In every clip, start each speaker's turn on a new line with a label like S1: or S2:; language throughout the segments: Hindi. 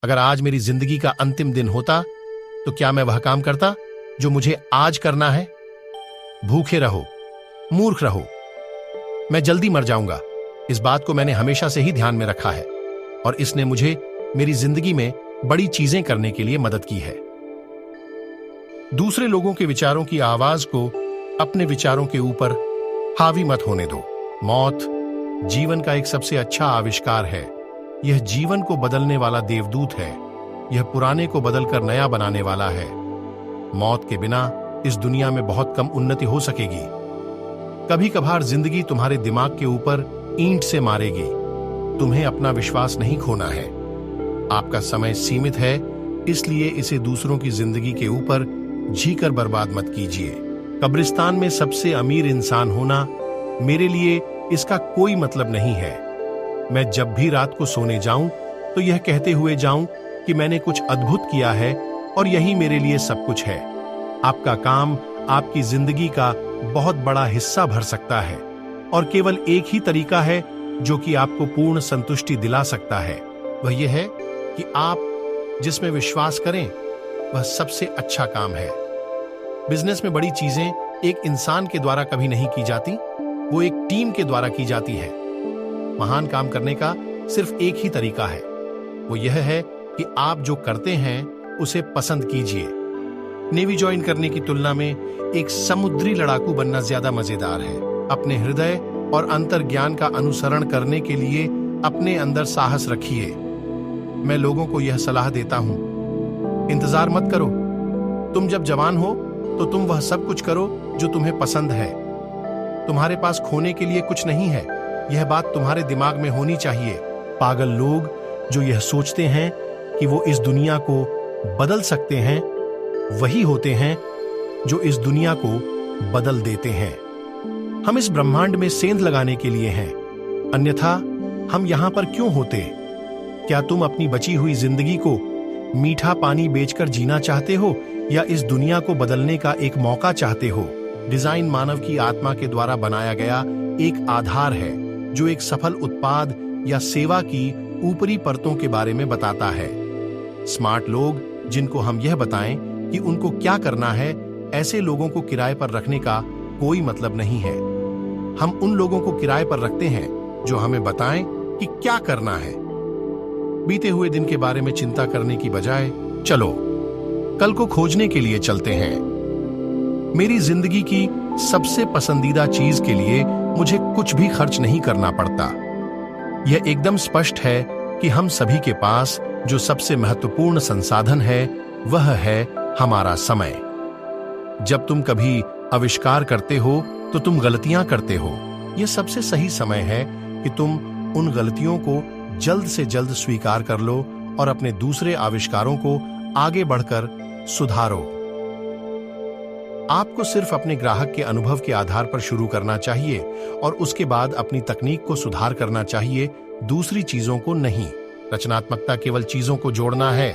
S1: अगर आज मेरी जिंदगी का अंतिम दिन होता तो क्या मैं वह काम करता जो मुझे आज करना है? भूखे रहो, मूर्ख रहो, मैं जल्दी मर जाऊंगा। इस बात को मैंने हमेशा से ही ध्यान में रखा है और इसने मुझे मेरी जिंदगी में बड़ी चीजें करने के लिए मदद की है। दूसरे लोगों के विचारों की आवाज को अपने विचारों के ऊपर हावी मत होने दो। मौत जीवन का एक सबसे अच्छा आविष्कार है। यह जीवन को बदलने वाला देवदूत है। यह पुराने को बदलकर नया बनाने वाला है। मौत के बिना इस दुनिया में बहुत कम उन्नति हो सकेगी। कभी कभार जिंदगी तुम्हारे दिमाग के ऊपर ईंट से मारेगी। तुम्हें अपना विश्वास नहीं खोना है। आपका समय सीमित है, इसलिए इसे दूसरों की जिंदगी के ऊपर जीकर बर्बाद मत कीजिए। कब्रिस्तान में सबसे अमीर इंसान होना मेरे लिए इसका कोई मतलब नहीं है। मैं जब भी रात को सोने जाऊं तो यह कहते हुए जाऊं कि मैंने कुछ अद्भुत किया है और यही मेरे लिए सब कुछ है। आपका काम आपकी जिंदगी का बहुत बड़ा हिस्सा भर सकता है और केवल एक ही तरीका है जो कि आपको पूर्ण संतुष्टि दिला सकता है। वह यह है कि आप जिसमें विश्वास करें वह सबसे अच्छा काम है। बिजनेस में बड़ी चीजें एक इंसान के द्वारा कभी नहीं की जाती, वो एक टीम के द्वारा की जाती है। महान काम करने का सिर्फ एक ही तरीका है, वो यह है कि आप जो करते हैं उसे पसंद कीजिए। नेवी ज्वाइन करने की तुलना में एक समुद्री लड़ाकू बनना ज्यादा मजेदार है। अपने हृदय और अंतर्ज्ञान का अनुसरण करने के लिए अपने अंदर साहस रखिए। मैं लोगों को यह सलाह देता हूं, इंतजार मत करो। तुम जब जवान हो तो तुम वह सब कुछ करो जो तुम्हें पसंद है। तुम्हारे पास खोने के लिए कुछ नहीं है, यह बात तुम्हारे दिमाग में होनी चाहिए। पागल लोग जो यह सोचते हैं कि वो इस दुनिया को बदल सकते हैं, वही होते हैं जो इस दुनिया को बदल देते हैं। हम इस ब्रह्मांड में सेंध लगाने के लिए हैं, अन्यथा हम यहां पर क्यों होते? क्या तुम अपनी बची हुई जिंदगी को मीठा पानी बेचकर जीना चाहते हो या इस दुनिया को बदलने का एक मौका चाहते हो? डिजाइन मानव की आत्मा के द्वारा बनाया गया एक आधार है जो एक सफल उत्पाद या सेवा की ऊपरी परतों के बारे में बताता है। स्मार्ट लोग जिनको हम यह बताएं कि उनको क्या करना है, ऐसे लोगों को किराए पर रखने का कोई मतलब नहीं है। हम उन लोगों को किराए पर रखते हैं जो हमें बताएं कि क्या करना है। बीते हुए दिन के बारे में चिंता करने की बजाय चलो कल को खोजने के लिए चलते हैं। मेरी जिंदगी की सबसे पसंदीदा चीज के लिए मुझे कुछ भी खर्च नहीं करना पड़ता। यह एकदम स्पष्ट है कि हम सभी के पास जो सबसे महत्वपूर्ण संसाधन है वह है हमारा समय। जब तुम कभी आविष्कार करते हो तो तुम गलतियां करते हो। यह सबसे सही समय है कि तुम उन गलतियों को जल्द से जल्द स्वीकार कर लो और अपने दूसरे आविष्कारों को आगे बढ़कर सुधारो। आपको सिर्फ अपने ग्राहक के अनुभव के आधार पर शुरू करना चाहिए और उसके बाद अपनी तकनीक को सुधार करना चाहिए, दूसरी चीजों को नहीं। रचनात्मकता केवल चीजों को जोड़ना है।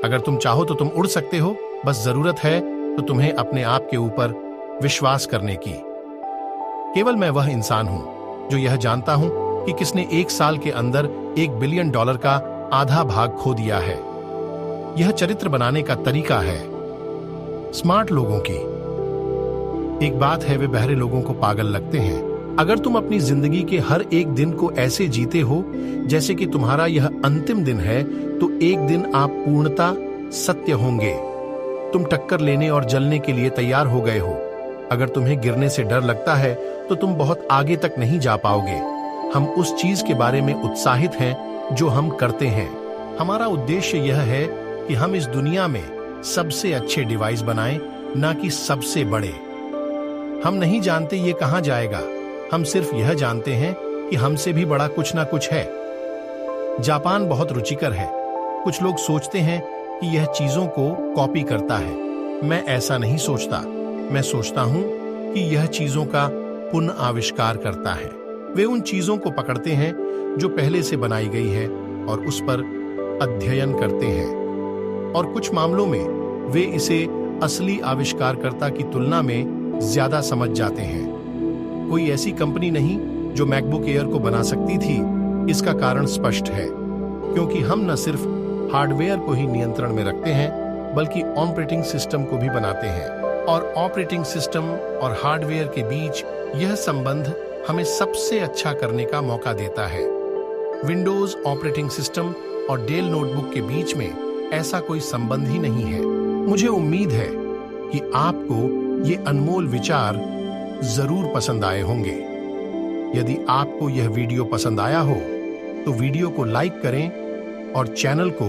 S1: अगर तुम चाहो तो तुम उड़ सकते हो, बस जरूरत है तो तुम्हें अपने आप के ऊपर विश्वास करने की। केवल मैं वह इंसान हूं जो यह जानता हूं कि किसने एक साल के अंदर $1 बिलियन का आधा भाग खो दिया है। यह चरित्र बनाने का तरीका है स्मार्ट लोगों की। एक बात है, वे बहरे लोगों को पागल लगते हैं। अगर तुम अपनी जिंदगी के हर एक दिन को ऐसे जीते हो जैसे कि तुम्हारा यह अंतिम दिन है, तो एक दिन आप पूर्णता सत्य होंगे। तुम टक्कर लेने और जलने के लिए तैयार हो गए हो। अगर तुम्हें गिरने से डर लगता है तो तुम बहुत आगे तक नहीं जा पाओगे। हम उस चीज के बारे में उत्साहित हैं जो हम करते हैं। हमारा उद्देश्य यह है कि हम इस दुनिया में सबसे अच्छे डिवाइस बनाएं, ना कि सबसे बड़े। हम नहीं जानते ये कहां जाएगा, हम सिर्फ यह जानते हैं कि हमसे भी बड़ा कुछ ना कुछ है। जापान बहुत रुचिकर है। कुछ लोग सोचते हैं कि यह चीजों को कॉपी करता है। मैं ऐसा नहीं सोचता। मैं सोचता हूं कि यह चीजों का पुनः आविष्कार करता है। वे उन चीजों को पकड़ते हैं जो पहले से बनाई गई है और उस पर अध्ययन करते हैं, और कुछ मामलों में वे इसे असली आविष्कारकर्ता की तुलना में ज्यादा समझ जाते हैं। कोई ऐसी कंपनी नहीं जो मैकबुक एयर को बना सकती थी। इसका कारण स्पष्ट है, क्योंकि हम न सिर्फ हार्डवेयर को ही नियंत्रण में रखते हैं बल्कि ऑपरेटिंग सिस्टम को भी बनाते हैं। और ऑपरेटिंग सिस्टम और हार्डवेयर के बीच यह संबंध हमें सबसे अच्छा करने का मौका देता है। विंडोज ऑपरेटिंग सिस्टम और डेल नोटबुक के बीच में ऐसा कोई संबंध ही नहीं है। मुझे उम्मीद है कि आपको ये अनमोल विचार जरूर पसंद आए होंगे। यदि आपको यह वीडियो पसंद आया हो तो वीडियो को लाइक करें और चैनल को